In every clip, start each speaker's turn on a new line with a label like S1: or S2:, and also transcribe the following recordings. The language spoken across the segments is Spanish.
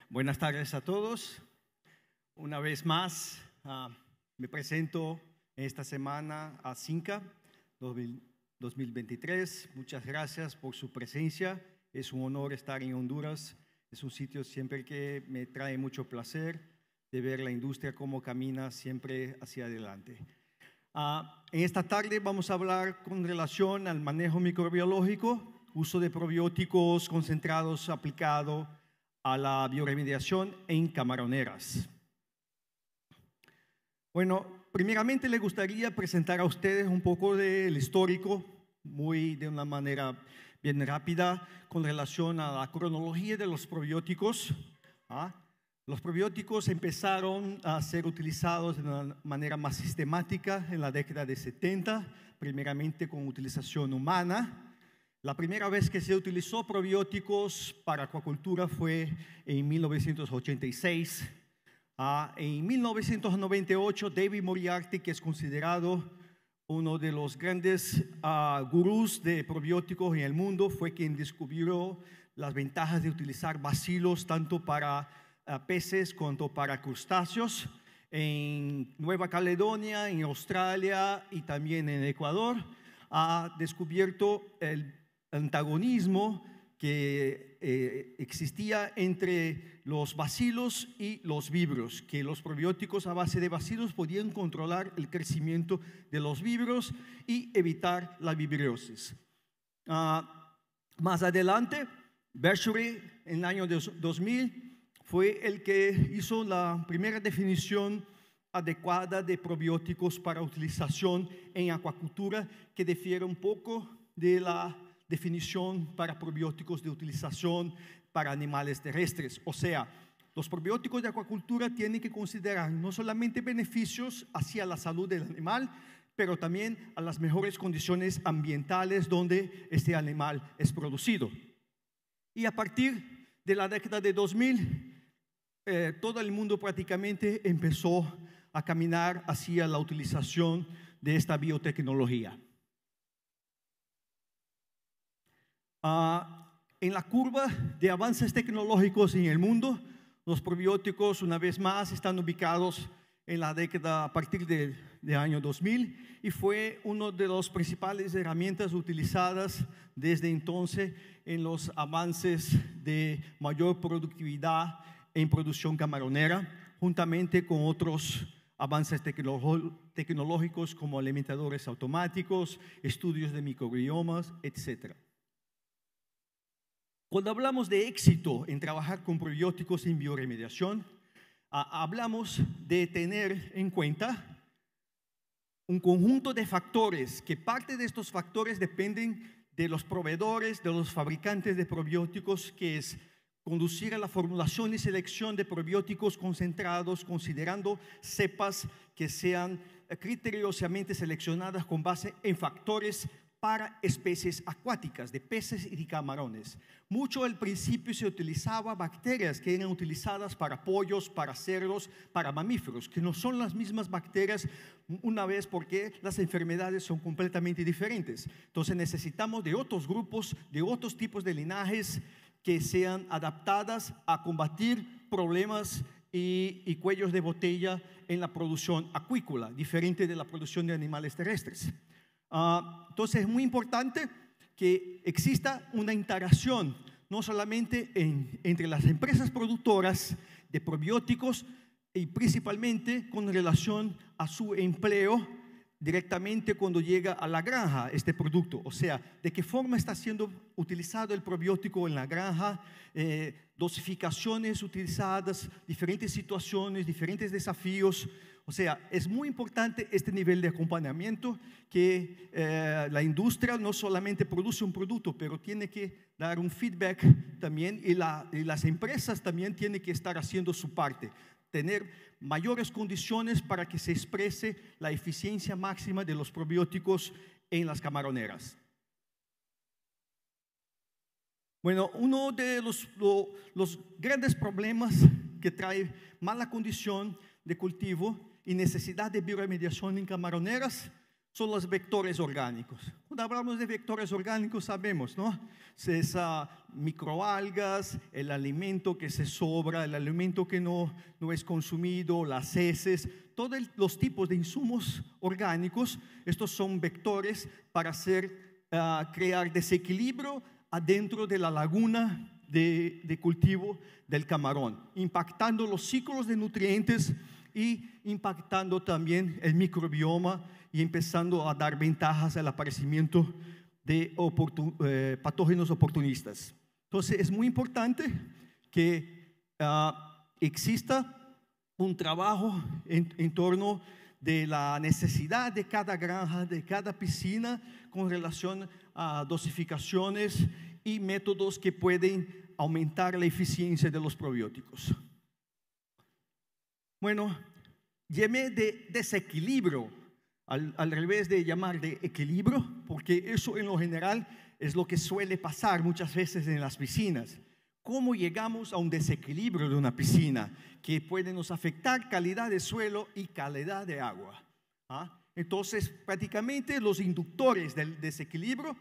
S1: Buenas tardes a todos. Una vez más, me presento esta semana a CINCA 2023. Muchas gracias por su presencia. Es un honor estar en Honduras. Es un sitio siempre que me trae mucho placer de ver la industria cómo camina siempre hacia adelante. En esta tarde vamos a hablar con relación al manejo microbiológico, uso de probióticos concentrados aplicado a la bioremediación en camaroneras. Bueno, primeramente le gustaría presentar a ustedes un poco del histórico, de una manera bien rápida, con relación a la cronología de los probióticos. Los probióticos empezaron a ser utilizados de una manera más sistemática en la década de 70, primeramente con utilización humana. La primera vez que se utilizó probióticos para acuacultura fue en 1986. En 1998, David Moriarty, que es considerado uno de los grandes gurús de probióticos en el mundo, fue quien descubrió las ventajas de utilizar bacilos tanto para peces cuanto para crustáceos. En Nueva Caledonia, en Australia y también en Ecuador, ha descubierto el antagonismo que existía entre los bacilos y los vibrios, que los probióticos a base de bacilos podían controlar el crecimiento de los vibrios y evitar la vibriosis. Más adelante, Bechery, en el año 2000, fue el que hizo la primera definición adecuada de probióticos para utilización en acuacultura, que difiere un poco de la definición para probióticos de utilización para animales terrestres. O sea, los probióticos de acuacultura tienen que considerar no solamente beneficios hacia la salud del animal, pero también a las mejores condiciones ambientales donde este animal es producido. Y a partir de la década de 2000, todo el mundo prácticamente empezó a caminar hacia la utilización de esta biotecnología. En la curva de avances tecnológicos en el mundo, los probióticos una vez más están ubicados en la década a partir del año 2000 y fue una de las principales herramientas utilizadas desde entonces en los avances de mayor productividad en producción camaronera, juntamente con otros avances tecnológicos como alimentadores automáticos, estudios de microbiomas, etc. Cuando hablamos de éxito en trabajar con probióticos en bioremediación, hablamos de tener en cuenta un conjunto de factores, que parte de estos factores dependen de los proveedores, de los fabricantes de probióticos, que es conducir a la formulación y selección de probióticos concentrados, considerando cepas que sean criteriosamente seleccionadas con base en factores para especies acuáticas, de peces y de camarones. Mucho al principio se utilizaba bacterias que eran utilizadas para pollos, para cerdos, para mamíferos, que no son las mismas bacterias una vez porque las enfermedades son completamente diferentes. Entonces necesitamos de otros grupos, de otros tipos de linajes que sean adaptadas a combatir problemas y cuellos de botella en la producción acuícola, diferente de la producción de animales terrestres. Entonces es muy importante que exista una interacción, no solamente entre las empresas productoras de probióticos y principalmente con relación a su empleo directamente cuando llega a la granja este producto, o sea, de qué forma está siendo utilizado el probiótico en la granja, dosificaciones utilizadas, diferentes situaciones, diferentes desafíos. O sea, es muy importante este nivel de acompañamiento que la industria no solamente produce un producto, pero tiene que dar un feedback también y las empresas también tienen que estar haciendo su parte, tener mayores condiciones para que se exprese la eficiencia máxima de los probióticos en las camaroneras. Bueno, uno de los grandes problemas que trae mala condición de cultivo y necesidad de bioremediación en camaroneras son los vectores orgánicos. Cuando hablamos de vectores orgánicos sabemos, ¿no? Es microalgas, el alimento que se sobra, el alimento que no es consumido, las heces, todos los tipos de insumos orgánicos. Estos son vectores para crear desequilibrio adentro de la laguna de cultivo del camarón, impactando los ciclos de nutrientes y impactando también el microbioma y empezando a dar ventajas al aparecimiento de patógenos oportunistas. Entonces es muy importante que exista un trabajo en torno de la necesidad de cada granja, de cada piscina, con relación a dosificaciones y métodos que pueden aumentar la eficiencia de los probióticos. Bueno, llamé de desequilibrio, al revés de llamar de equilibrio, porque eso en lo general es lo que suele pasar muchas veces en las piscinas. ¿Cómo llegamos a un desequilibrio de una piscina que puede nos afectar calidad de suelo y calidad de agua? Entonces, prácticamente los inductores del desequilibrio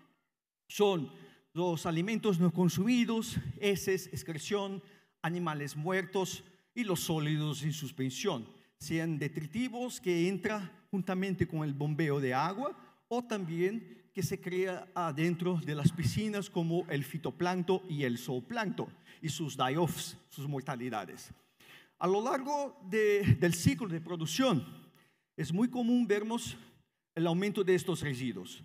S1: son los alimentos no consumidos, heces, excreción, animales muertos y los sólidos en suspensión, sean detritivos que entran juntamente con el bombeo de agua o también que se crea adentro de las piscinas como el fitoplancton y el zooplancton y sus die-offs, sus mortalidades. A lo largo del ciclo de producción es muy común vermos el aumento de estos residuos.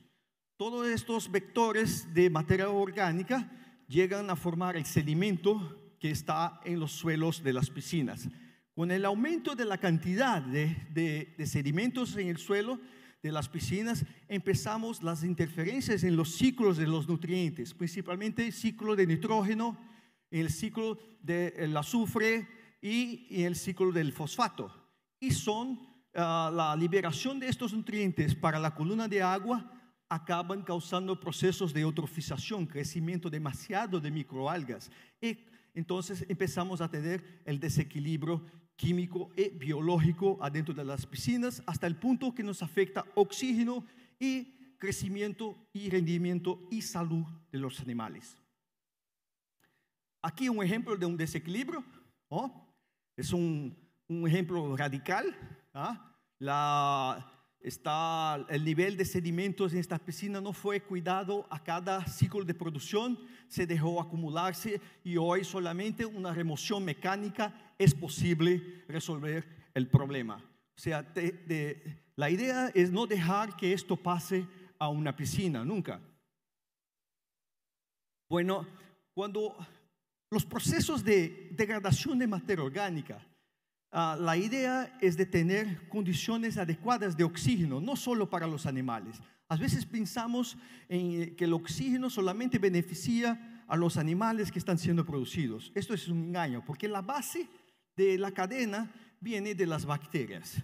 S1: Todos estos vectores de materia orgánica llegan a formar el sedimento que está en los suelos de las piscinas. Con el aumento de la cantidad de sedimentos en el suelo de las piscinas, empezamos las interferencias en los ciclos de los nutrientes, principalmente el ciclo de nitrógeno, el ciclo del azufre y el ciclo del fosfato. Y la liberación de estos nutrientes para la columna de agua acaban causando procesos de eutrofización, crecimiento demasiado de microalgas. Y entonces empezamos a tener el desequilibrio químico y biológico adentro de las piscinas hasta el punto que nos afecta oxígeno y crecimiento y rendimiento y salud de los animales. Aquí un ejemplo de un desequilibrio, ¿no? Es un ejemplo radical. El nivel de sedimentos en esta piscina no fue cuidado a cada ciclo de producción, se dejó acumularse y hoy solamente una remoción mecánica es posible resolver el problema. O sea, la idea es no dejar que esto pase a una piscina, nunca. Bueno, cuando los procesos de degradación de materia orgánica, la idea es de tener condiciones adecuadas de oxígeno, no solo para los animales. A veces pensamos en que el oxígeno solamente beneficia a los animales que están siendo producidos. Esto es un engaño, porque la base de la cadena viene de las bacterias.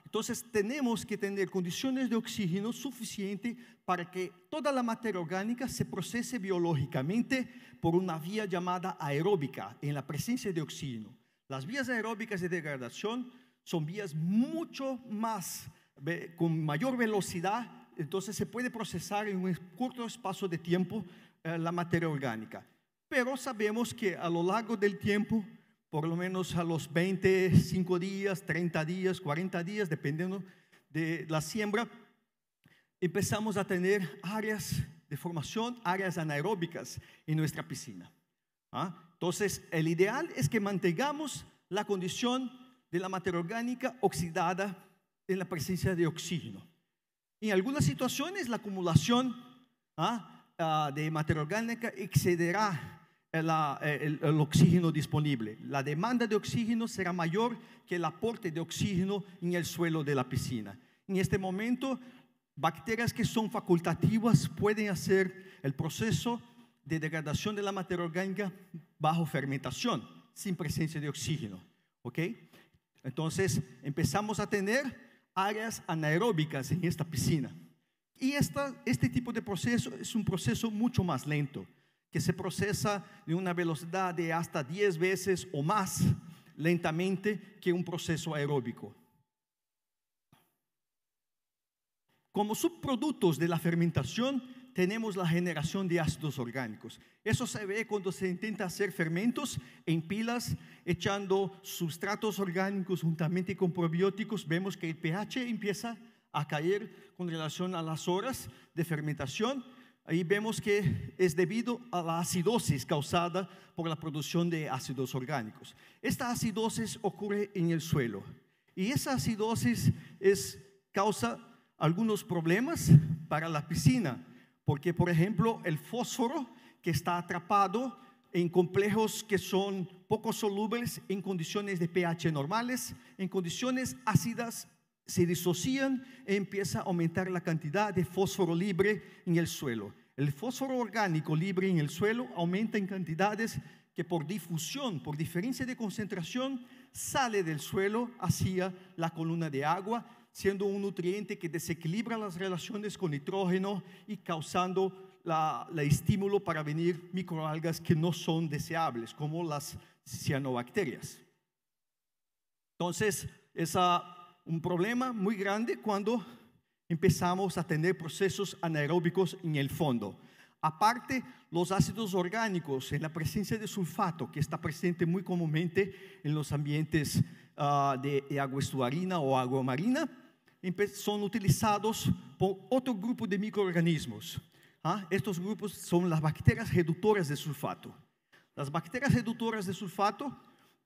S1: Entonces tenemos que tener condiciones de oxígeno suficiente para que toda la materia orgánica se procese biológicamente por una vía llamada aeróbica, en la presencia de oxígeno. Las vías aeróbicas de degradación son vías mucho más, con mayor velocidad, entonces se puede procesar en un corto espacio de tiempo la materia orgánica. Pero sabemos que a lo largo del tiempo, por lo menos a los 25 días, 30 días, 40 días, dependiendo de la siembra, empezamos a tener áreas de formación, áreas anaeróbicas en nuestra piscina. Entonces, el ideal es que mantengamos la condición de la materia orgánica oxidada en la presencia de oxígeno. En algunas situaciones, la acumulación de materia orgánica excederá el oxígeno disponible. La demanda de oxígeno será mayor que el aporte de oxígeno en el suelo de la piscina. En este momento, bacterias que son facultativas pueden hacer el proceso de degradación de la materia orgánica bajo fermentación, sin presencia de oxígeno. ¿Ok? Entonces empezamos a tener áreas anaeróbicas en esta piscina. Y este tipo de proceso es un proceso mucho más lento, que se procesa de una velocidad de hasta 10 veces o más lentamente que un proceso aeróbico. como subproductos de la fermentación tenemos la generación de ácidos orgánicos. Eso se ve cuando se intenta hacer fermentos en pilas, echando sustratos orgánicos juntamente con probióticos. Vemos que el pH empieza a caer con relación a las horas de fermentación. Ahí vemos que es debido a la acidosis causada por la producción de ácidos orgánicos. Esta acidosis ocurre en el suelo y esa acidosis causa algunos problemas para la piscina, porque por ejemplo el fósforo que está atrapado en complejos que son poco solubles en condiciones de pH normales, en condiciones ácidas se disocian e empieza a aumentar la cantidad de fósforo libre en el suelo. El fósforo orgánico libre en el suelo aumenta en cantidades que por difusión, por diferencia de concentración, sale del suelo hacia la columna de agua, siendo un nutriente que desequilibra las relaciones con nitrógeno y causando el estímulo para venir microalgas que no son deseables, como las cianobacterias. Entonces, es un problema muy grande cuando empezamos a tener procesos anaeróbicos en el fondo. Aparte, los ácidos orgánicos en la presencia de sulfato, que está presente muy comúnmente en los ambientes de agua estuarina o agua marina, son utilizados por otro grupo de microorganismos. Estos grupos son las bacterias reductoras de sulfato. Las bacterias reductoras de sulfato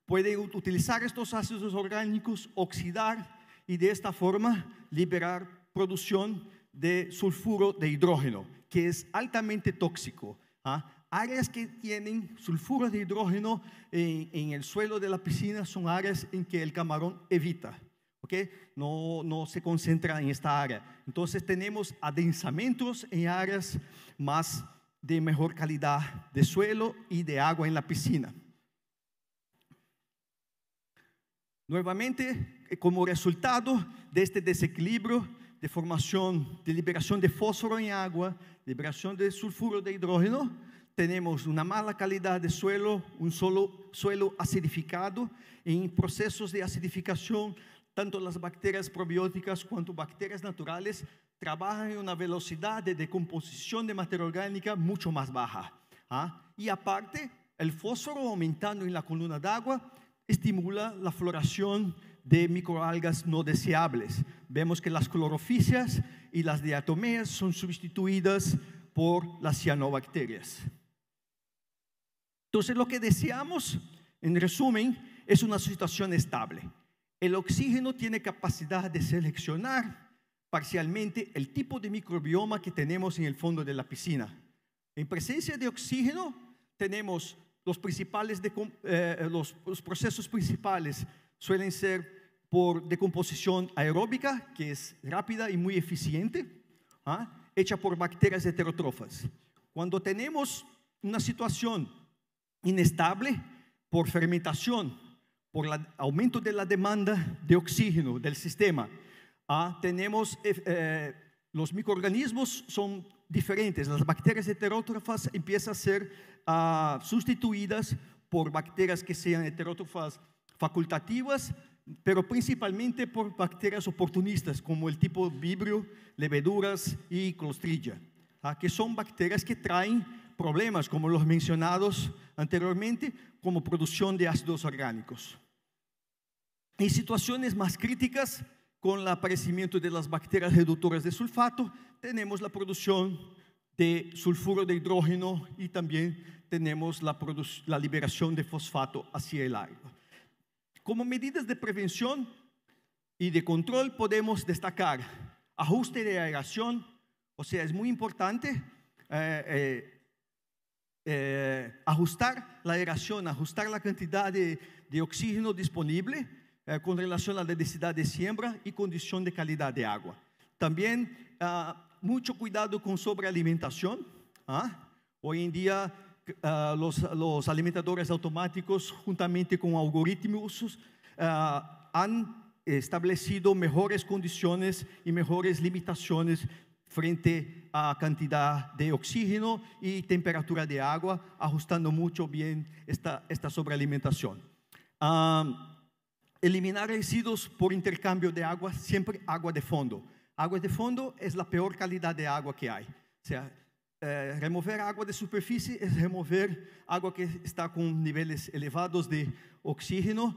S1: pueden utilizar estos ácidos orgánicos, oxidar y de esta forma liberar producción de sulfuro de hidrógeno, que es altamente tóxico. Áreas que tienen sulfuro de hidrógeno en el suelo de la piscina son áreas en que el camarón evita. ¿Okay? No se concentra en esta área. Entonces tenemos adensamientos en áreas más de mejor calidad de suelo y de agua en la piscina. Nuevamente, como resultado de este desequilibrio de formación, de liberación de fósforo en agua, liberación de sulfuro de hidrógeno, tenemos una mala calidad de suelo, un suelo acidificado. En procesos de acidificación, tanto las bacterias probióticas cuanto bacterias naturales trabajan en una velocidad de decomposición de materia orgánica mucho más baja. Y aparte, el fósforo aumentando en la columna de agua estimula la floración de microalgas no deseables. Vemos que las clorofíceas y las diatomeas son sustituidas por las cianobacterias. Entonces, lo que deseamos, en resumen, es una situación estable. El oxígeno tiene capacidad de seleccionar parcialmente el tipo de microbioma que tenemos en el fondo de la piscina. En presencia de oxígeno tenemos los procesos principales suelen ser por decomposición aeróbica, que es rápida y muy eficiente, hecha por bacterias heterótrofas. Cuando tenemos una situación inestable por fermentación, por el aumento de la demanda de oxígeno del sistema, tenemos los microorganismos son diferentes. Las bacterias heterótrofas empiezan a ser sustituidas por bacterias que sean heterótrofas facultativas, pero principalmente por bacterias oportunistas como el tipo Vibrio, leveduras y Clostridia, que son bacterias que traen problemas como los mencionados anteriormente, como producción de ácidos orgánicos. En situaciones más críticas, con el aparecimiento de las bacterias reductoras de sulfato, tenemos la producción de sulfuro de hidrógeno y también tenemos la liberación de fosfato hacia el agua. Como medidas de prevención y de control podemos destacar ajuste de aeración, o sea, es muy importante ajustar la aeración, ajustar la cantidad de oxígeno disponible con relación a la densidad de siembra y condición de calidad de agua. También mucho cuidado con sobrealimentación. Hoy en día los alimentadores automáticos juntamente con algoritmos han establecido mejores condiciones y mejores limitaciones frente a cantidad de oxígeno y temperatura de agua, ajustando mucho bien esta sobrealimentación. Eliminar residuos por intercambio de agua, siempre agua de fondo. Aguas de fondo es la peor calidad de agua que hay. O sea, remover agua de superficie es remover agua que está con niveles elevados de oxígeno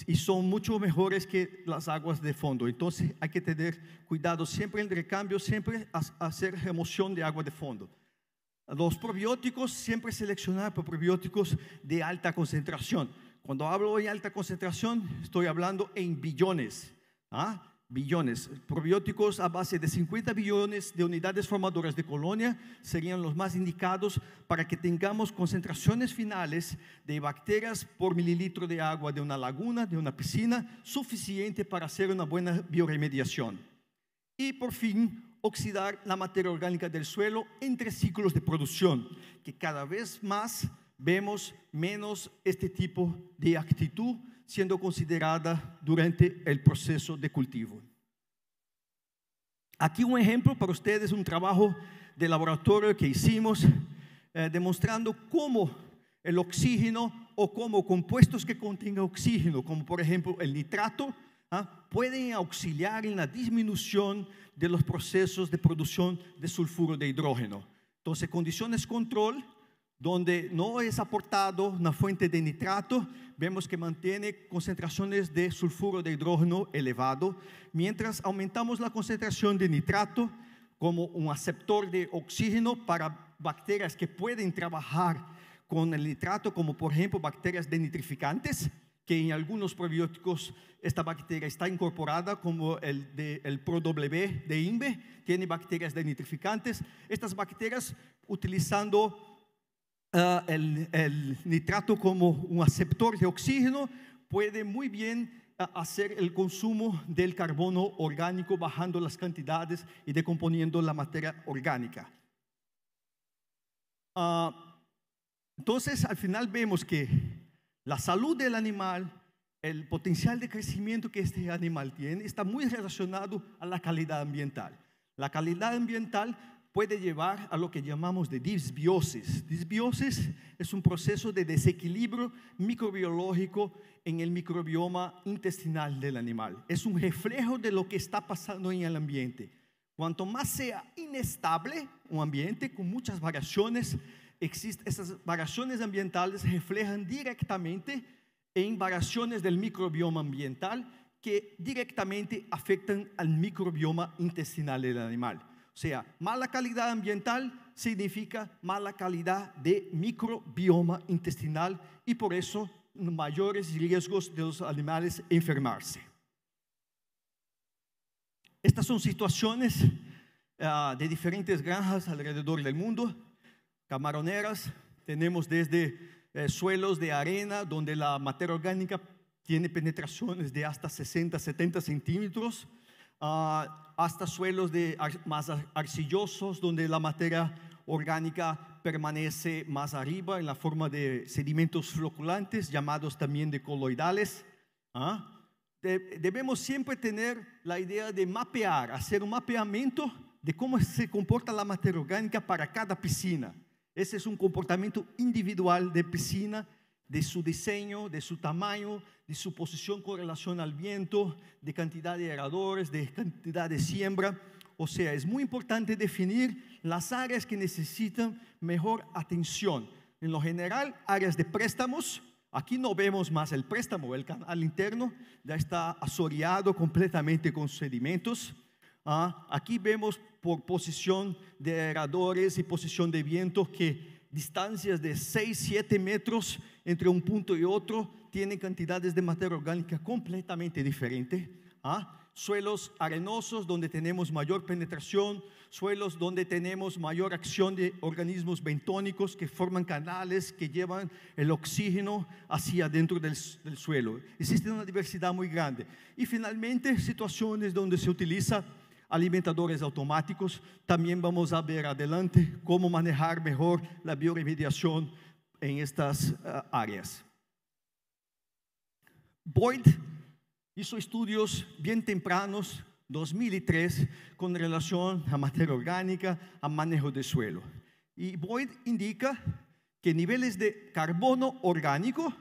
S1: y son mucho mejores que las aguas de fondo. Entonces hay que tener cuidado siempre en el recambio, siempre hacer remoción de agua de fondo. Los probióticos, siempre seleccionar por probióticos de alta concentración. Cuando hablo de alta concentración, estoy hablando en billones. Billones. Probióticos a base de 50 billones de unidades formadoras de colonia serían los más indicados para que tengamos concentraciones finales de bacterias por mililitro de agua de una laguna, de una piscina, suficiente para hacer una buena bioremediación. Y por fin, oxidar la materia orgánica del suelo entre ciclos de producción, que cada vez más vemos menos este tipo de actitud siendo considerada durante el proceso de cultivo. Aquí un ejemplo para ustedes, un trabajo de laboratorio que hicimos demostrando cómo el oxígeno o cómo compuestos que contengan oxígeno, como por ejemplo el nitrato, pueden auxiliar en la disminución de los procesos de producción de sulfuro de hidrógeno. Entonces, condiciones control, donde no es aportado una fuente de nitrato, vemos que mantiene concentraciones de sulfuro de hidrógeno elevado, mientras aumentamos la concentración de nitrato como un aceptor de oxígeno para bacterias que pueden trabajar con el nitrato, como por ejemplo bacterias denitrificantes, que en algunos probióticos esta bacteria está incorporada, como el ProW de INVE, tiene bacterias denitrificantes. Estas bacterias, utilizando el nitrato como un aceptor de oxígeno, puede muy bien hacer el consumo del carbono orgánico, bajando las cantidades y decomponiendo la materia orgánica. Entonces, al final vemos que la salud del animal, el potencial de crecimiento que este animal tiene, está muy relacionado a la calidad ambiental. La calidad ambiental puede llevar a lo que llamamos de disbiosis. Disbiosis es un proceso de desequilibrio microbiológico en el microbioma intestinal del animal. Es un reflejo de lo que está pasando en el ambiente. Cuanto más sea inestable un ambiente con muchas variaciones, esas variaciones ambientales reflejan directamente en variaciones del microbioma ambiental que directamente afectan al microbioma intestinal del animal. O sea, mala calidad ambiental significa mala calidad de microbioma intestinal y por eso mayores riesgos de los animales enfermarse. Estas son situaciones de diferentes granjas alrededor del mundo. Camaroneras, tenemos desde suelos de arena donde la materia orgánica tiene penetraciones de hasta 60, 70 centímetros, hasta suelos más arcillosos donde la materia orgánica permanece más arriba en la forma de sedimentos floculantes, llamados también de coloidales. Debemos siempre tener la idea de mapear, hacer un mapeamiento de cómo se comporta la materia orgánica para cada piscina. Ese es un comportamiento individual de piscina, de su diseño, de su tamaño, de su posición con relación al viento, de cantidad de aeradores, de cantidad de siembra. O sea, es muy importante definir las áreas que necesitan mejor atención. En lo general, áreas de préstamos. Aquí no vemos más el préstamo, el canal interno ya está asoreado completamente con sedimentos. Aquí vemos por posición de aeradores y posición de viento que distancias de 6, 7 metros entre un punto y otro tienen cantidades de materia orgánica completamente diferentes. Suelos arenosos donde tenemos mayor penetración, suelos donde tenemos mayor acción de organismos bentónicos que forman canales que llevan el oxígeno hacia dentro del suelo. Existe una diversidad muy grande. Y finalmente, situaciones donde se utiliza alimentadores automáticos. También vamos a ver adelante cómo manejar mejor la bioremediación en estas áreas. Boyd hizo estudios bien tempranos, 2003, con relación a materia orgánica, a manejo de suelo. Y Boyd indica que niveles de carbono orgánico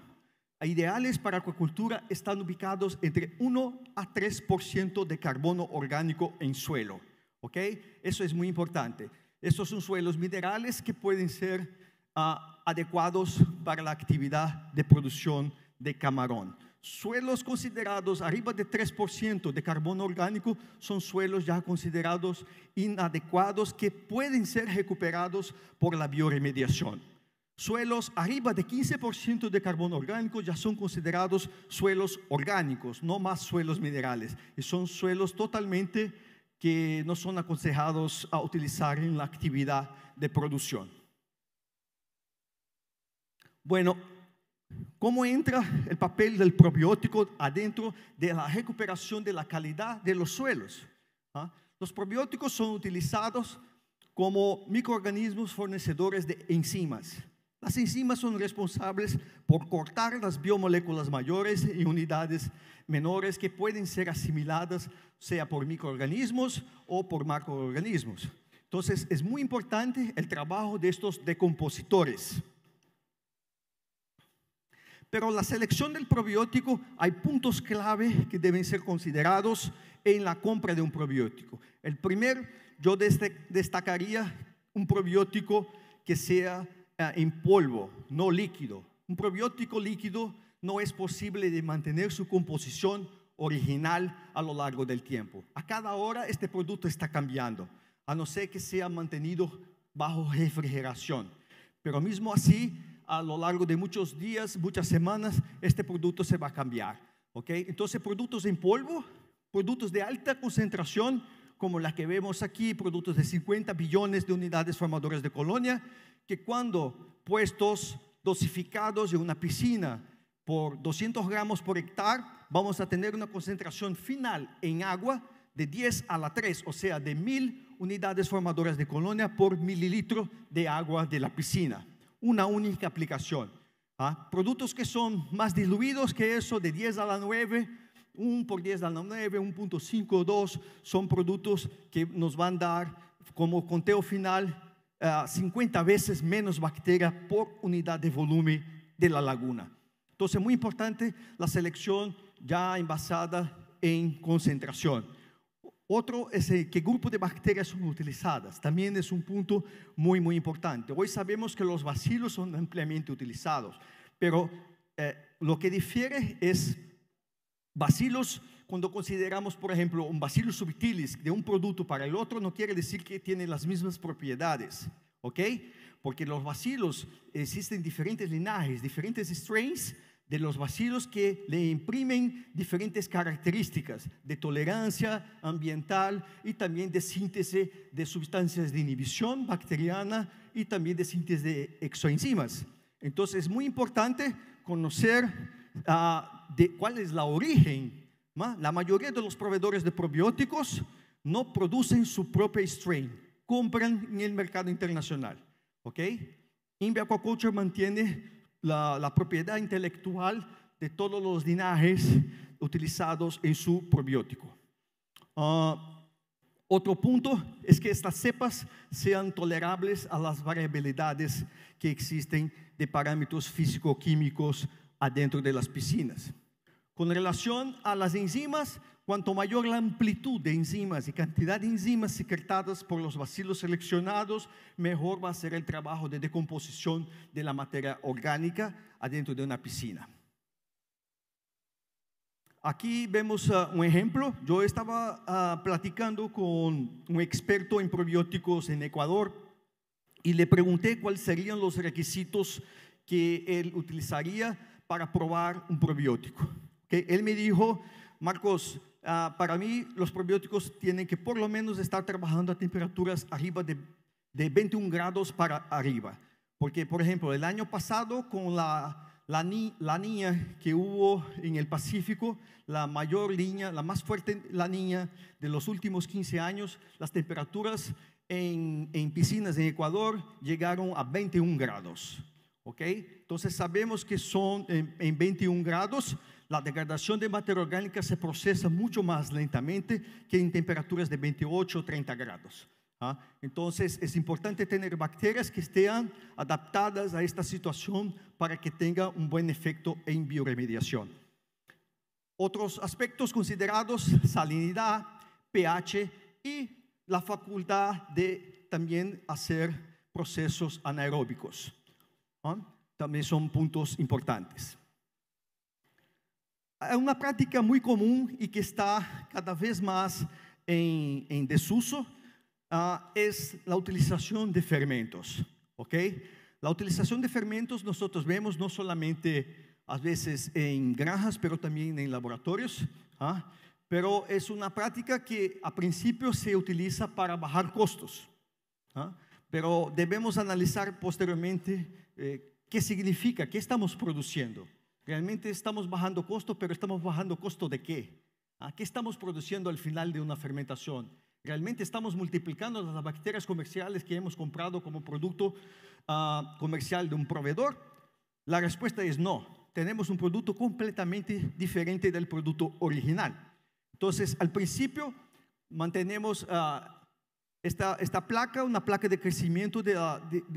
S1: ideales para acuicultura están ubicados entre 1 a 3% de carbono orgánico en suelo. ¿Ok? Eso es muy importante. Estos son suelos minerales que pueden ser adecuados para la actividad de producción de camarón. Suelos considerados arriba de 3% de carbono orgánico son suelos ya considerados inadecuados que pueden ser recuperados por la bioremediación. Suelos arriba de 15% de carbono orgánico ya son considerados suelos orgánicos, no más suelos minerales. Y son suelos totalmente que no son aconsejados a utilizar en la actividad de producción. Bueno, ¿cómo entra el papel del probiótico adentro de la recuperación de la calidad de los suelos? Los probióticos son utilizados como microorganismos fornecedores de enzimas. Las enzimas son responsables por cortar las biomoléculas mayores y unidades menores que pueden ser asimiladas, sea por microorganismos o por macroorganismos. Entonces, es muy importante el trabajo de estos decompositores. Pero la selección del probiótico, hay puntos clave que deben ser considerados en la compra de un probiótico. El primero, yo destacaría un probiótico que sea en polvo, no líquido. Un probiótico líquido no es posible de mantener su composición original a lo largo del tiempo. A cada hora este producto está cambiando, a no ser que sea mantenido bajo refrigeración. Pero mismo así, a lo largo de muchos días, muchas semanas, este producto se va a cambiar. ¿Okay? Entonces, productos en polvo, productos de alta concentración, como la que vemos aquí, productos de 50 billones de unidades formadoras de colonia, que cuando puestos, dosificados en una piscina por 200 gramos por hectárea, vamos a tener una concentración final en agua de 10 a la 3, o sea, de 1000 unidades formadoras de colonia por mililitro de agua de la piscina. Una única aplicación. Productos que son más diluidos que eso, de 10 a la 9, 1 por 10 a la 9, 1.5, 2, son productos que nos van a dar como conteo final 50 veces menos bacteria por unidad de volumen de la laguna. Entonces, muy importante la selección ya envasada en concentración. Otro es qué grupo de bacterias son utilizadas. También es un punto muy, muy importante. Hoy sabemos que los bacilos son ampliamente utilizados, pero lo que difiere es bacilos. Cuando consideramos, por ejemplo, un Bacillus subtilis de un producto para el otro, no quiere decir que tienen las mismas propiedades, ¿ok? Porque los bacilos, existen diferentes linajes, diferentes strains de los bacilos que le imprimen diferentes características de tolerancia ambiental y también de síntesis de sustancias de inhibición bacteriana y también de síntesis de exoenzimas. Entonces es muy importante conocer de cuál es la origen. La mayoría de los proveedores de probióticos no producen su propia strain, compran en el mercado internacional. ¿Ok? INVI Aquaculture mantiene la propiedad intelectual de todos los linajes utilizados en su probiótico. Otro punto es que estas cepas sean tolerables a las variabilidades que existen de parámetros físico-químicos adentro de las piscinas. Con relación a las enzimas, cuanto mayor la amplitud de enzimas y cantidad de enzimas secretadas por los bacilos seleccionados, mejor va a ser el trabajo de decomposición de la materia orgánica adentro de una piscina. Aquí vemos un ejemplo. Yo estaba platicando con un experto en probióticos en Ecuador y le pregunté cuáles serían los requisitos que él utilizaría para probar un probiótico. Él me dijo: Marcos, para mí los probióticos tienen que por lo menos estar trabajando a temperaturas arriba de 21 grados para arriba. Porque, por ejemplo, el año pasado con la niña que hubo en el Pacífico, la mayor niña, la más fuerte la niña de los últimos 15 años, las temperaturas en piscinas en Ecuador llegaron a 21 grados. ¿Ok? Entonces sabemos que son en 21 grados. La degradación de materia orgánica se procesa mucho más lentamente que en temperaturas de 28 o 30 grados. ¿ah? Entonces es importante tener bacterias que estén adaptadas a esta situación para que tenga un buen efecto en bioremediación. Otros aspectos considerados: salinidad, pH y la facultad de también hacer procesos anaeróbicos, ¿ah? También son puntos importantes. Una práctica muy común y que está cada vez más en desuso es la utilización de fermentos, ¿ok? La utilización de fermentos nosotros vemos no solamente a veces en granjas, pero también en laboratorios, ¿ah? Pero es una práctica que a principio se utiliza para bajar costos, ¿ah? Pero debemos analizar posteriormente qué significa, qué estamos produciendo. Realmente estamos bajando costo, pero estamos bajando costo ¿de qué? ¿Qué estamos produciendo al final de una fermentación? ¿Realmente estamos multiplicando las bacterias comerciales que hemos comprado como producto comercial de un proveedor? La respuesta es no. Tenemos un producto completamente diferente del producto original. Entonces, al principio mantenemos esta placa, una placa de crecimiento de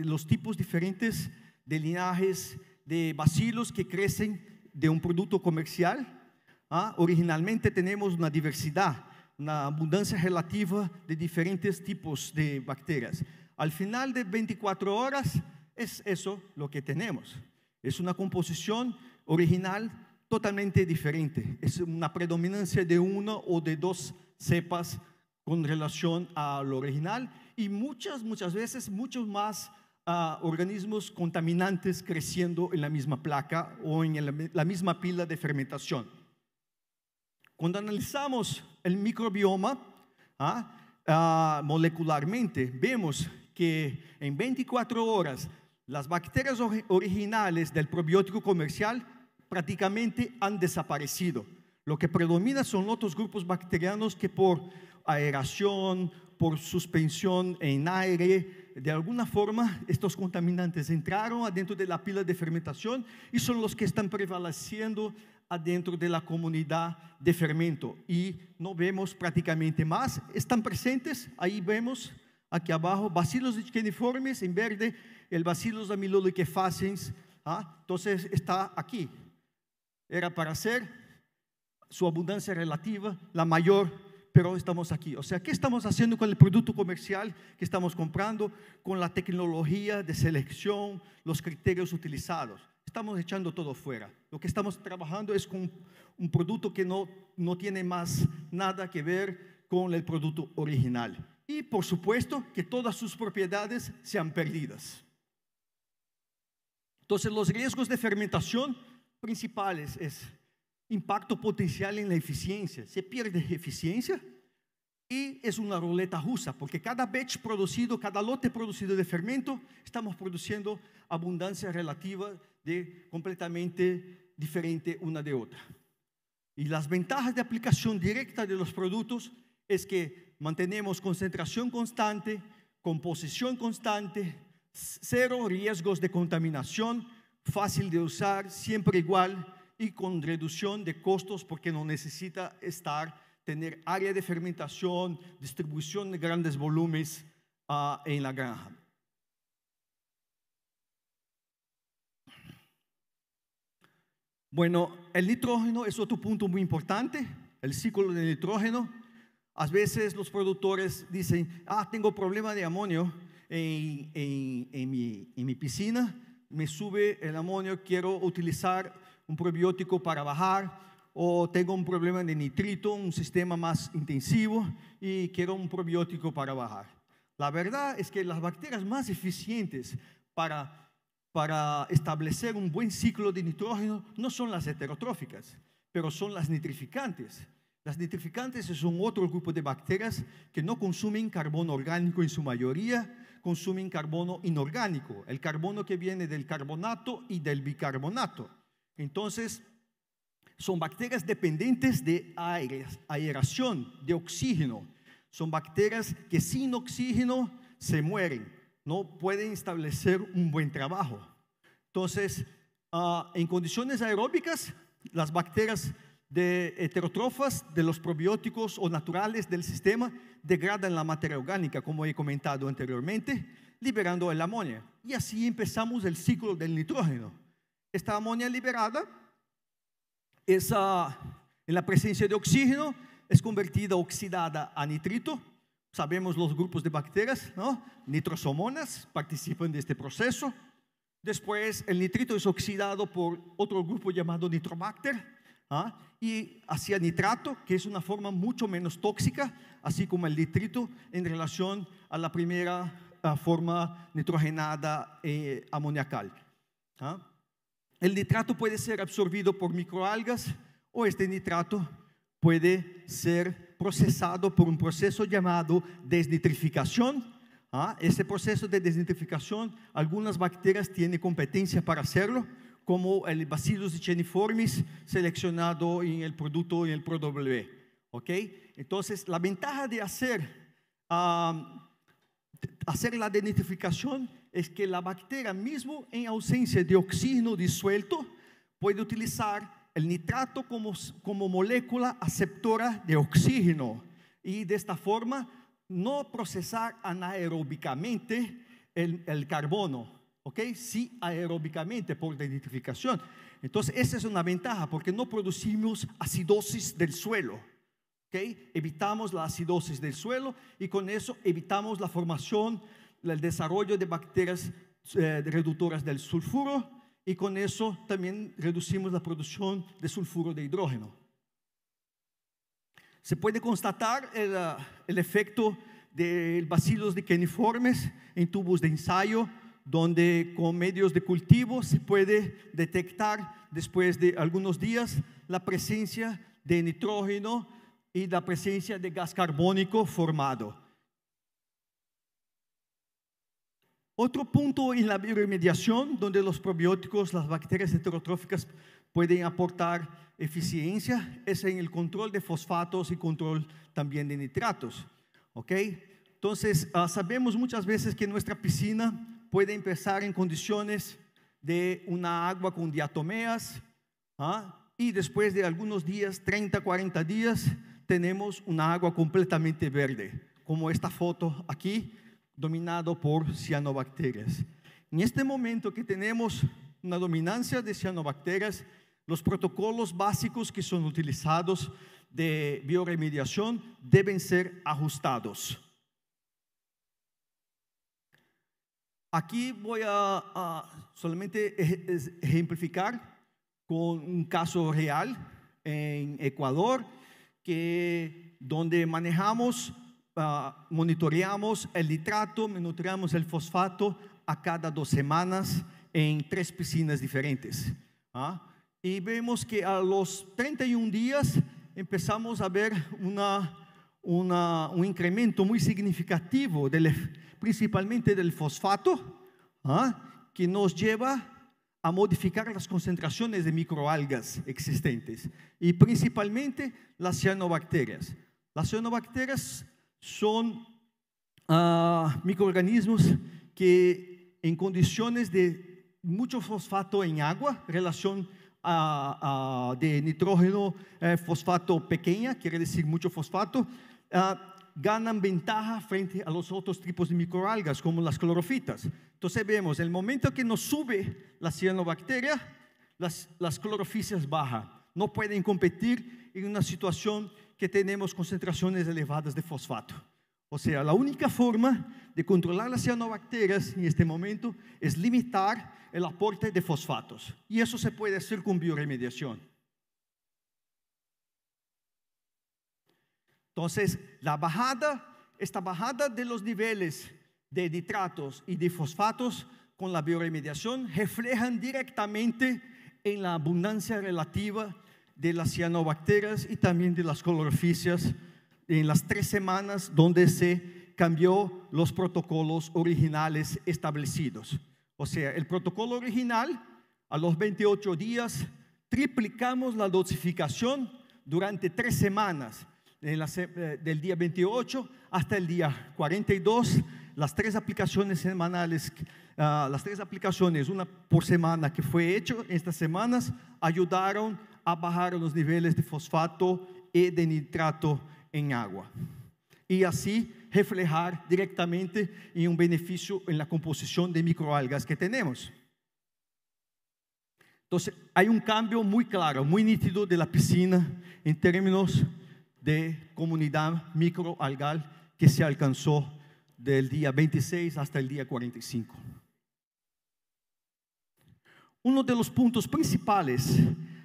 S1: los tipos diferentes de linajes de bacilos que crecen de un producto comercial. Originalmente tenemos una diversidad, una abundancia relativa de diferentes tipos de bacterias. Al final de 24 horas es eso lo que tenemos. Es una composición original totalmente diferente. Es una predominancia de una o de dos cepas con relación a lo original y muchas veces muchos más organismos contaminantes creciendo en la misma placa o en la misma pila de fermentación. Cuando analizamos el microbioma molecularmente, vemos que en 24 horas las bacterias originales del probiótico comercial prácticamente han desaparecido. Lo que predomina son otros grupos bacterianos que por aeración, por suspensión en aire, de alguna forma estos contaminantes entraron adentro de la pila de fermentación y son los que están prevaleciendo adentro de la comunidad de fermento y no vemos prácticamente más. Están presentes, ahí vemos aquí abajo Bacillus licheniformes en verde, el Bacillus amyloidoiquefaciens, entonces está aquí. Era para ser su abundancia relativa la mayor, pero estamos aquí. O sea, ¿qué estamos haciendo con el producto comercial que estamos comprando? Con la tecnología de selección, los criterios utilizados. Estamos echando todo fuera. Lo que estamos trabajando es con un producto que no tiene más nada que ver con el producto original. Y por supuesto que todas sus propiedades sean perdidas. Entonces los riesgos de fermentación principales es impacto potencial en la eficiencia. Se pierde eficiencia y es una ruleta rusa, porque cada batch producido, cada lote producido de fermento, estamos produciendo abundancia relativa completamente diferente una de otra. Y las ventajas de aplicación directa de los productos es que mantenemos concentración constante, composición constante, cero riesgos de contaminación, fácil de usar, siempre igual y con reducción de costos porque no necesita tener área de fermentación, distribución de grandes volúmenes en la granja. Bueno, el nitrógeno es otro punto muy importante, el ciclo de nitrógeno. A veces los productores dicen, tengo problema de amonio en mi piscina, me sube el amonio, quiero utilizar un probiótico para bajar, o tengo un problema de nitrito, un sistema más intensivo y quiero un probiótico para bajar. La verdad es que las bacterias más eficientes para establecer un buen ciclo de nitrógeno no son las heterotróficas, pero son las nitrificantes. Las nitrificantes son otro grupo de bacterias que no consumen carbono orgánico en su mayoría, consumen carbono inorgánico, el carbono que viene del carbonato y del bicarbonato. Entonces, son bacterias dependientes de aeración, de oxígeno. Son bacterias que sin oxígeno se mueren, no pueden establecer un buen trabajo. Entonces, en condiciones aeróbicas, las bacterias de heterótrofas de los probióticos o naturales del sistema degradan la materia orgánica, como he comentado anteriormente, liberando el amonio. Y así empezamos el ciclo del nitrógeno. Esta amonia liberada en la presencia de oxígeno es convertida oxidada a nitrito. Sabemos los grupos de bacterias, ¿no? Nitrosomonas participan de este proceso. Después el nitrito es oxidado por otro grupo llamado Nitrobacter, y hacia nitrato, que es una forma mucho menos tóxica, así como el nitrito en relación a la primera forma nitrogenada amoniacal. El nitrato puede ser absorbido por microalgas o este nitrato puede ser procesado por un proceso llamado desnitrificación. Ese proceso de desnitrificación, algunas bacterias tienen competencia para hacerlo, como el Bacillus echeniformis seleccionado en el producto en el ProW. ¿Okay? Entonces, la ventaja de hacer la desnitrificación es que la bacteria mismo en ausencia de oxígeno disuelto puede utilizar el nitrato como molécula aceptora de oxígeno y de esta forma no procesar anaeróbicamente el carbono. ¿Okay? Sí, aeróbicamente por desnitrificación. Entonces, esa es una ventaja porque no producimos acidosis del suelo. ¿Okay? Evitamos la acidosis del suelo y con eso evitamos la formación, el desarrollo de bacterias reductoras del sulfuro y con eso también reducimos la producción de sulfuro de hidrógeno. Se puede constatar el efecto del Bacillus echeniformis en tubos de ensayo, donde con medios de cultivo se puede detectar después de algunos días la presencia de nitrógeno y la presencia de gas carbónico formado. Otro punto en la bioremediación donde los probióticos, las bacterias heterotróficas pueden aportar eficiencia es en el control de fosfatos y control también de nitratos. ¿Okay? Entonces, sabemos muchas veces que nuestra piscina puede empezar en condiciones de una agua con diatomeas, y después de algunos días, 30, 40 días, tenemos una agua completamente verde, como esta foto aquí, dominado por cianobacterias. En este momento que tenemos una dominancia de cianobacterias, los protocolos básicos que son utilizados de bioremediación deben ser ajustados. Aquí voy a solamente ejemplificar con un caso real en Ecuador, donde manejamos, monitoreamos el nitrato, monitoreamos el fosfato a cada 2 semanas en 3 piscinas diferentes. Y vemos que a los 31 días empezamos a ver un incremento muy significativo principalmente del fosfato, que nos lleva a modificar las concentraciones de microalgas existentes y principalmente las cianobacterias. Las cianobacterias son microorganismos que en condiciones de mucho fosfato en agua, relación de nitrógeno, fosfato pequeña, quiere decir mucho fosfato, ganan ventaja frente a los otros tipos de microalgas como las clorofitas. Entonces vemos, el momento que nos sube la cianobacteria, las clorofisias bajan. No pueden competir en una situación que tenemos concentraciones elevadas de fosfato. O sea, la única forma de controlar las cianobacterias en este momento es limitar el aporte de fosfatos. Y eso se puede hacer con bioremediación. Entonces, esta bajada de los niveles de nitratos y de fosfatos con la bioremediación reflejan directamente en la abundancia relativa de las cianobacterias y también de las clorofisias en las 3 semanas donde se cambió los protocolos originales establecidos. O sea, el protocolo original, a los 28 días, triplicamos la dosificación durante 3 semanas. Del día 28 hasta el día 42, las 3 aplicaciones semanales, las 3 aplicaciones, una por semana que fue hecho estas semanas, ayudaron a bajar los niveles de fosfato y de nitrato en agua. Y así reflejar directamente en un beneficio en la composición de microalgas que tenemos. Entonces, hay un cambio muy claro, muy nítido de la piscina en términos de comunidad microalgal que se alcanzó del día 26 hasta el día 45. Uno de los puntos principales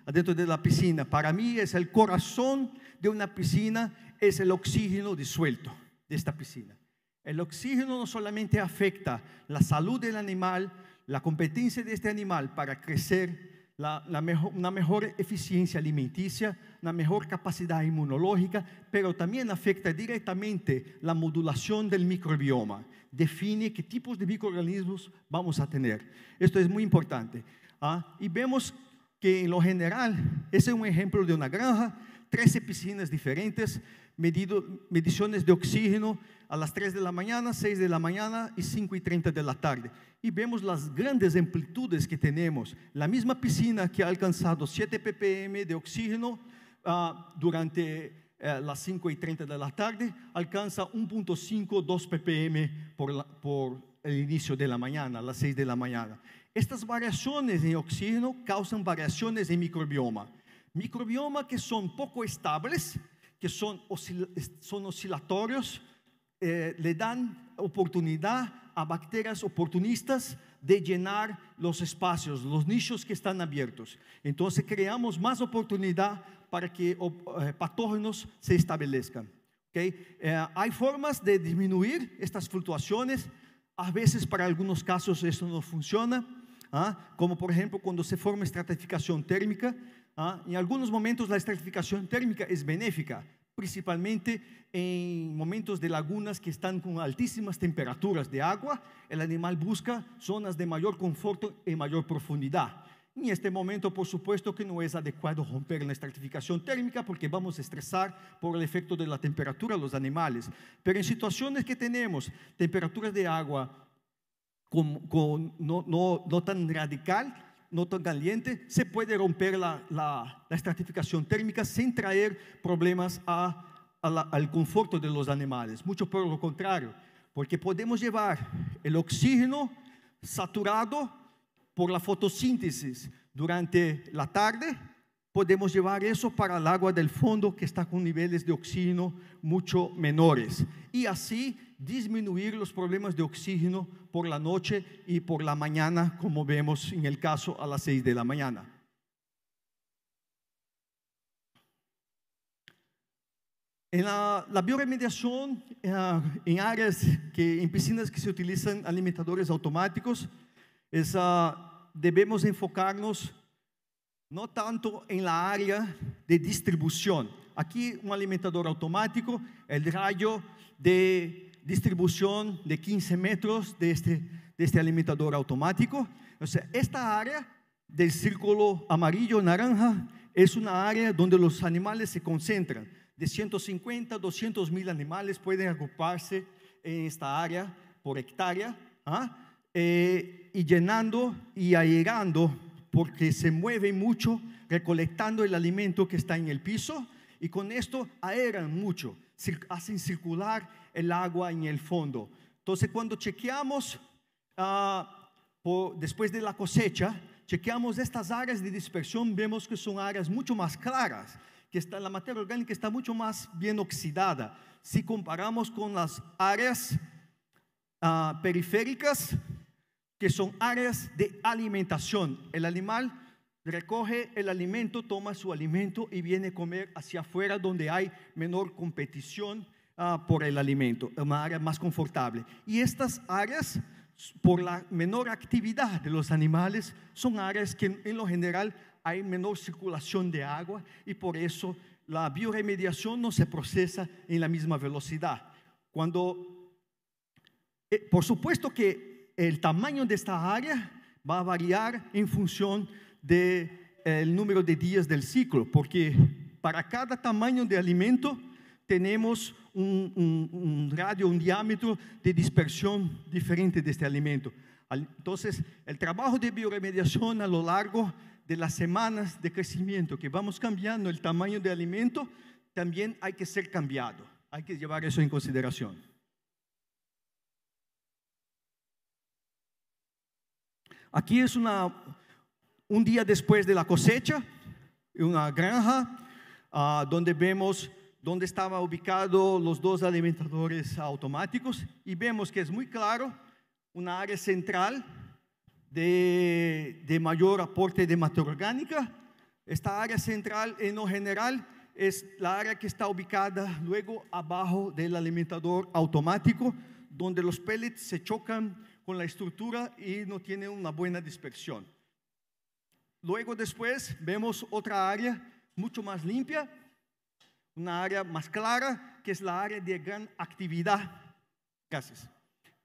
S1: dentro de la piscina, para mí es el corazón de una piscina, es el oxígeno disuelto de esta piscina. El oxígeno no solamente afecta la salud del animal, la competencia de este animal para crecer, una mejor eficiencia alimenticia, una mejor capacidad inmunológica, pero también afecta directamente la modulación del microbioma. Define qué tipos de microorganismos vamos a tener. Esto es muy importante. Y vemos que en lo general, ese es un ejemplo de una granja, 13 piscinas diferentes, mediciones de oxígeno a las 3 de la mañana, 6 de la mañana y 5:30 de la tarde. Y vemos las grandes amplitudes que tenemos. La misma piscina que ha alcanzado 7 ppm de oxígeno durante las 5:30 de la tarde, alcanza 1.5, 2 ppm por el inicio de la mañana, a las 6 de la mañana. Estas variaciones en oxígeno causan variaciones en microbioma. Microbioma que son poco estables, que son oscilatorios, le dan oportunidad a bacterias oportunistas de llenar los espacios, los nichos que están abiertos. Entonces creamos más oportunidad para que patógenos se establezcan. ¿Okay? Hay formas de disminuir estas fluctuaciones. A veces para algunos casos eso no funciona, como por ejemplo cuando se forma estratificación térmica. En algunos momentos la estratificación térmica es benéfica, principalmente en momentos de lagunas que están con altísimas temperaturas de agua. El animal busca zonas de mayor confort y mayor profundidad. En este momento, por supuesto que no es adecuado romper la estratificación térmica porque vamos a estresar por el efecto de la temperatura a los animales. Pero en situaciones que tenemos temperaturas de agua no tan radical, no tan caliente, se puede romper la estratificación térmica sin traer problemas al confort de los animales. Mucho por lo contrario, porque podemos llevar el oxígeno saturado por la fotosíntesis durante la tarde, podemos llevar eso para el agua del fondo que está con niveles de oxígeno mucho menores y así disminuir los problemas de oxígeno por la noche y por la mañana, como vemos en el caso a las 6 de la mañana. En la bioremediación, en piscinas que se utilizan alimentadores automáticos, debemos enfocarnos no tanto en la área de distribución. Aquí un alimentador automático, el rayo de distribución de 15 metros de este alimentador automático. O sea, esta área del círculo amarillo-naranja es una área donde los animales se concentran. De 150 a 200,000 animales pueden agruparse en esta área por hectárea, y llenando y aerando porque se mueven mucho, recolectando el alimento que está en el piso y con esto aeran mucho, hacen circular el agua en el fondo. Entonces cuando chequeamos después de la cosecha, chequeamos estas áreas de dispersión, vemos que son áreas mucho más claras, que la materia orgánica está mucho más bien oxidada. Si comparamos con las áreas periféricas, que son áreas de alimentación, el animal recoge el alimento, toma su alimento y viene a comer hacia afuera donde hay menor competición por el alimento, una área más confortable. Y estas áreas, por la menor actividad de los animales, son áreas que en lo general hay menor circulación de agua y por eso la bioremediación no se procesa en la misma velocidad. Por supuesto que el tamaño de esta área va a variar en función del número de días del ciclo, porque para cada tamaño de alimento tenemos un radio, un diámetro de dispersión diferente de este alimento. Entonces, el trabajo de bioremediación a lo largo de las semanas de crecimiento, que vamos cambiando el tamaño de alimento, también hay que ser cambiado. Hay que llevar eso en consideración. Aquí es un día después de la cosecha, una granja donde vemos dónde estaban ubicados los dos alimentadores automáticos, y vemos que es muy claro una área central de mayor aporte de materia orgánica. Esta área central en lo general es la área que está ubicada luego abajo del alimentador automático, donde los pellets se chocan con la estructura y no tienen una buena dispersión. Luego después vemos otra área mucho más limpia, una área más clara, que es la área de gran actividad. Gracias.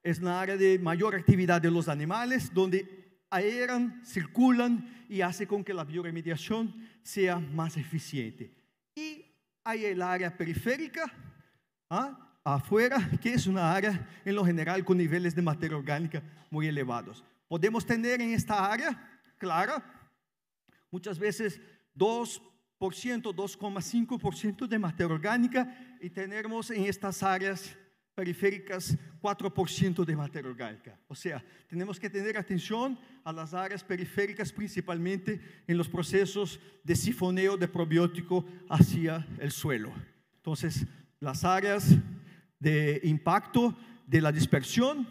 S1: Es una área de mayor actividad de los animales, donde aeran, circulan y hace con que la bioremediación sea más eficiente. Y hay el área periférica, afuera, que es una área en lo general con niveles de materia orgánica muy elevados. Podemos tener en esta área clara muchas veces 2%, 2,5% de materia orgánica, y tenemos en estas áreas periféricas 4% de materia orgánica. O sea, tenemos que tener atención a las áreas periféricas, principalmente en los procesos de sifoneo de probiótico hacia el suelo. Entonces, las áreas de impacto de la dispersión,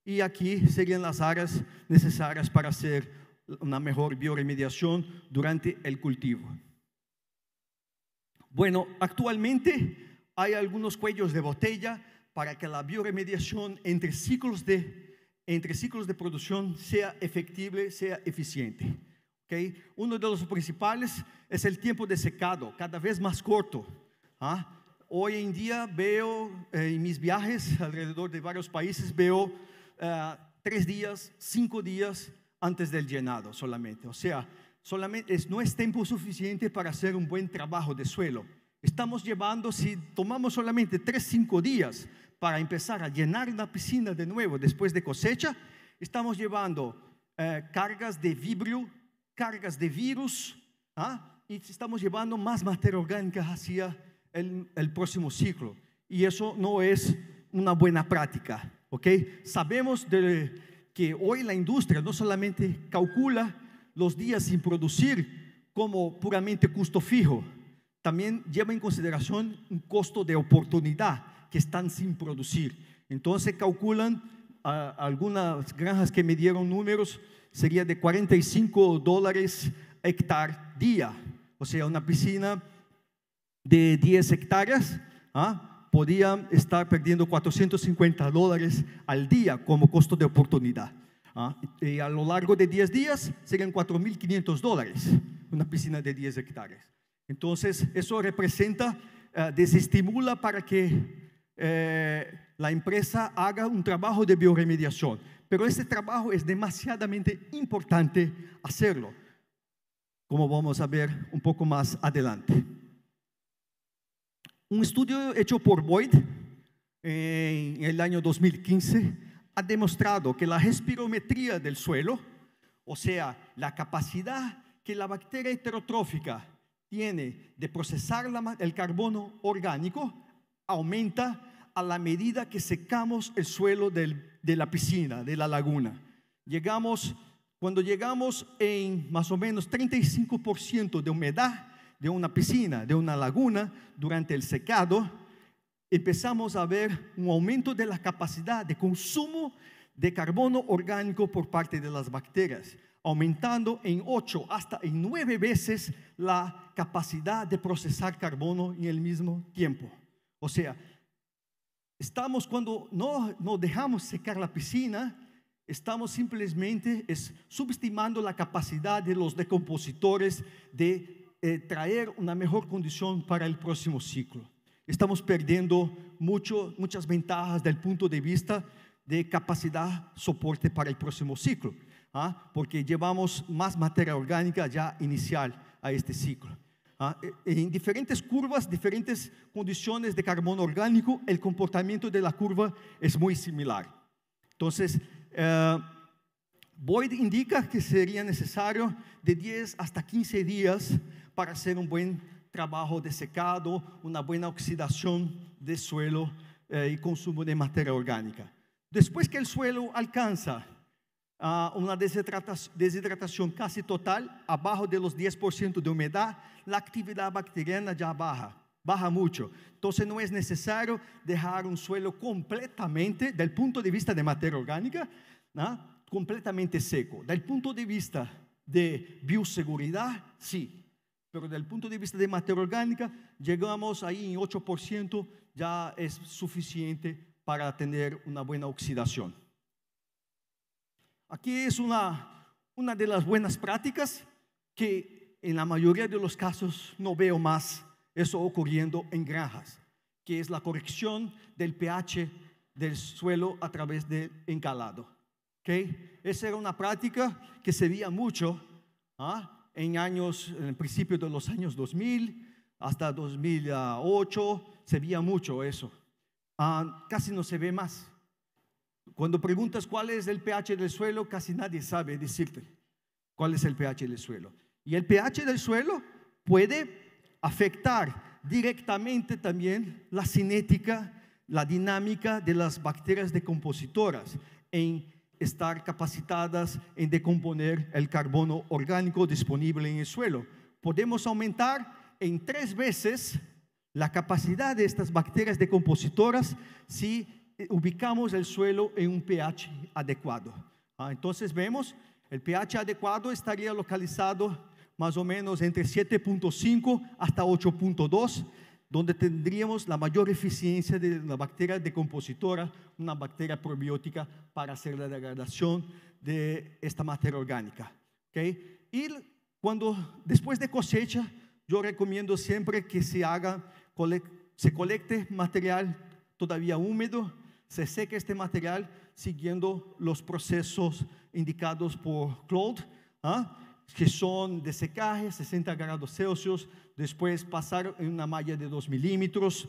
S1: y aquí serían las áreas necesarias para hacer una mejor bioremediación durante el cultivo. Bueno, actualmente hay algunos cuellos de botella para que la bioremediación entre ciclos de producción sea efectible, sea eficiente. ¿Okay? Uno de los principales es el tiempo de secado, cada vez más corto. Hoy en día veo en mis viajes alrededor de varios países, veo 3 días, 5 días antes del llenado solamente. O sea, no es tiempo suficiente para hacer un buen trabajo de suelo. Estamos llevando, si tomamos solamente 3-5 días para empezar a llenar la piscina de nuevo después de cosecha, estamos llevando cargas de vibrio, cargas de virus, y estamos llevando más materia orgánica hacia el próximo ciclo. Y eso no es una buena práctica. ¿Okay? Sabemos que hoy la industria no solamente calcula los días sin producir como puramente costo fijo, también lleva en consideración un costo de oportunidad que están sin producir. Entonces calculan, algunas granjas que me dieron números, sería de $45 hectárea día. O sea, una piscina de 10 hectáreas podía estar perdiendo $450 al día como costo de oportunidad. Y a lo largo de 10 días serían $4.500 una piscina de 10 hectáreas. Entonces, eso representa, desestimula para que la empresa haga un trabajo de bioremediación. Pero este trabajo es demasiadamente importante hacerlo, como vamos a ver un poco más adelante. Un estudio hecho por Boyd en el año 2015 ha demostrado que la espirometría del suelo, o sea, la capacidad que la bacteria heterotrófica tiene de procesar el carbono orgánico, aumenta a la medida que secamos el suelo de la piscina, de la laguna. Cuando llegamos en más o menos 35% de humedad de una piscina, de una laguna, durante el secado, empezamos a ver un aumento de la capacidad de consumo de carbono orgánico por parte de las bacterias, aumentando en 8 hasta en 9 veces la capacidad de procesar carbono en el mismo tiempo. O sea, cuando no dejamos secar la piscina, estamos simplemente subestimando la capacidad de los decompositores de traer una mejor condición para el próximo ciclo. Estamos perdiendo muchas ventajas del punto de vista de capacidad soporte para el próximo ciclo, porque llevamos más materia orgánica ya inicial a este ciclo. En diferentes curvas, diferentes condiciones de carbono orgánico, el comportamiento de la curva es muy similar. Entonces, Boyd indica que sería necesario de 10 hasta 15 días para hacer un buen trabajo de secado, una buena oxidación de suelo y consumo de materia orgánica. Después que el suelo alcanza una deshidratación casi total, abajo de los 10% de humedad, la actividad bacteriana ya baja mucho. Entonces no es necesario dejar un suelo completamente, del punto de vista de materia orgánica, ¿no?, completamente seco. Del punto de vista de bioseguridad, sí, pero del punto de vista de materia orgánica, llegamos ahí en 8%, ya es suficiente para tener una buena oxidación. Aquí es una de las buenas prácticas que en la mayoría de los casos no veo más eso ocurriendo en granjas, que es la corrección del pH del suelo a través del encalado. ¿Okay? Esa era una práctica que se veía mucho en el principio de los años 2000 hasta 2008, se veía mucho eso. Casi no se ve más. Cuando preguntas cuál es el pH del suelo, casi nadie sabe decirte cuál es el pH del suelo. Y el pH del suelo puede afectar directamente también la cinética, la dinámica de las bacterias decompositoras en estar capacitadas en decomponer el carbono orgánico disponible en el suelo. Podemos aumentar en 3 veces la capacidad de estas bacterias decompositoras si ubicamos el suelo en un pH adecuado. Entonces vemos, el pH adecuado estaría localizado más o menos entre 7.5 hasta 8.2, donde tendríamos la mayor eficiencia de la bacteria decompositora, una bacteria probiótica para hacer la degradación de esta materia orgánica. ¿Okay? Y después de cosecha, yo recomiendo siempre que se colecte material todavía húmedo, se seque este material siguiendo los procesos indicados por Claude, que son de secaje, 60 grados Celsius, después pasar en una malla de 2 milímetros,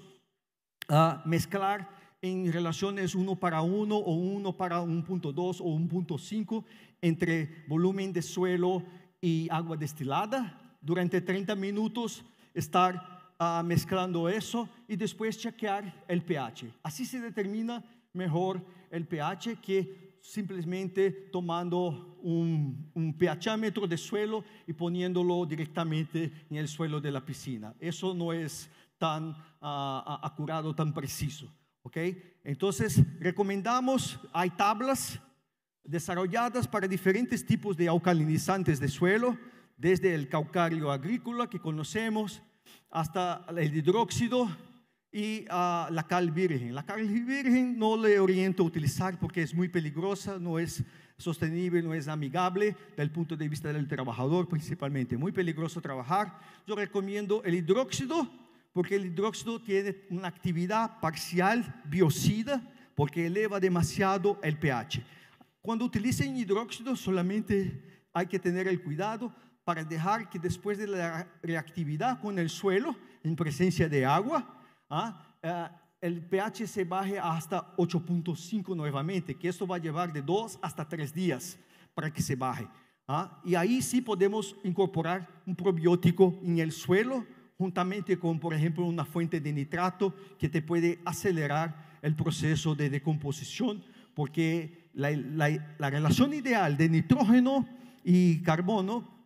S1: mezclar en relaciones 1 para 1 o 1 para 1.2 o 1.5 entre volumen de suelo y agua destilada. Durante 30 minutos estar mezclando eso y después chequear el pH. Así se determina mejor el pH que simplemente tomando un pHámetro de suelo y poniéndolo directamente en el suelo de la piscina. Eso no es tan acurado, tan preciso. ¿Okay? Entonces recomendamos, hay tablas desarrolladas para diferentes tipos de alcalinizantes de suelo, desde el calcáreo agrícola que conocemos hasta el hidróxido y la cal virgen. La cal virgen no le oriento a utilizar porque es muy peligrosa, no es sostenible, no es amigable del punto de vista del trabajador, principalmente muy peligroso trabajar. Yo recomiendo el hidróxido porque el hidróxido tiene una actividad parcial biocida porque eleva demasiado el pH. Cuando utilicen hidróxido solamente hay que tener el cuidado para dejar que después de la reactividad con el suelo en presencia de agua, el pH se baje hasta 8.5 nuevamente, que esto va a llevar de 2 hasta 3 días para que se baje. Y ahí sí podemos incorporar un probiótico en el suelo, juntamente con, por ejemplo, una fuente de nitrato que te puede acelerar el proceso de decomposición, porque la relación ideal de nitrógeno y carbono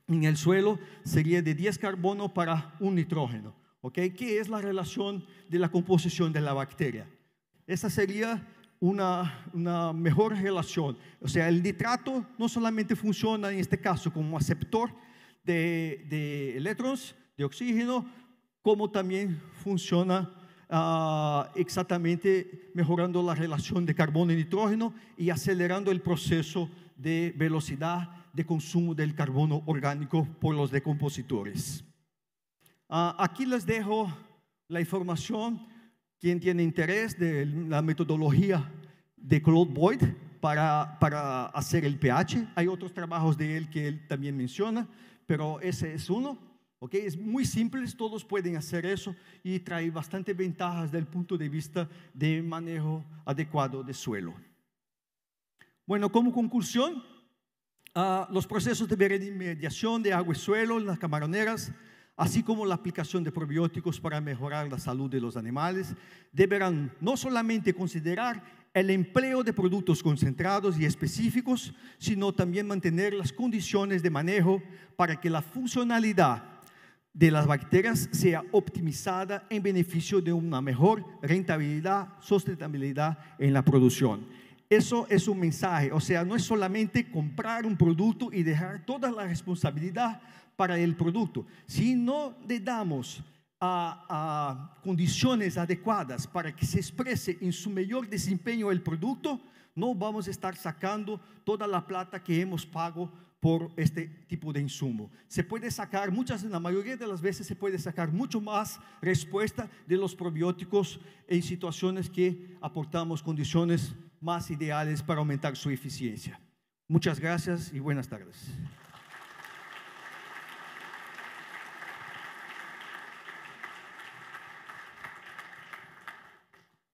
S1: en el suelo sería de 10 carbono para 1 nitrógeno. ¿Okay? ¿Qué es la relación de la composición de la bacteria? Esa sería una mejor relación. O sea, el nitrato no solamente funciona en este caso como aceptor de electrones, de oxígeno, como también funciona exactamente mejorando la relación de carbono y nitrógeno y acelerando el proceso de velocidad de consumo del carbono orgánico por los decompositores. Aquí les dejo la información, quien tiene interés de la metodología de Claude Boyd para hacer el pH. Hay otros trabajos de él que él también menciona, pero ese es uno. ¿Okay? Es muy simple, todos pueden hacer eso y trae bastante ventajas desde el punto de vista de manejo adecuado de suelo. Bueno, como conclusión, los procesos de remediación de agua y suelo en las camaroneras, así como la aplicación de probióticos para mejorar la salud de los animales, deberán no solamente considerar el empleo de productos concentrados y específicos, sino también mantener las condiciones de manejo para que la funcionalidad de las bacterias sea optimizada en beneficio de una mejor rentabilidad, sustentabilidad en la producción. Eso es un mensaje, o sea, no es solamente comprar un producto y dejar toda la responsabilidad para el producto. Si no le damos condiciones adecuadas para que se exprese en su mayor desempeño el producto, no vamos a estar sacando toda la plata que hemos pagado por este tipo de insumo. Se puede sacar, la mayoría de las veces se puede sacar mucho más respuesta de los probióticos en situaciones que aportamos condiciones más ideales para aumentar su eficiencia. Muchas gracias y buenas tardes.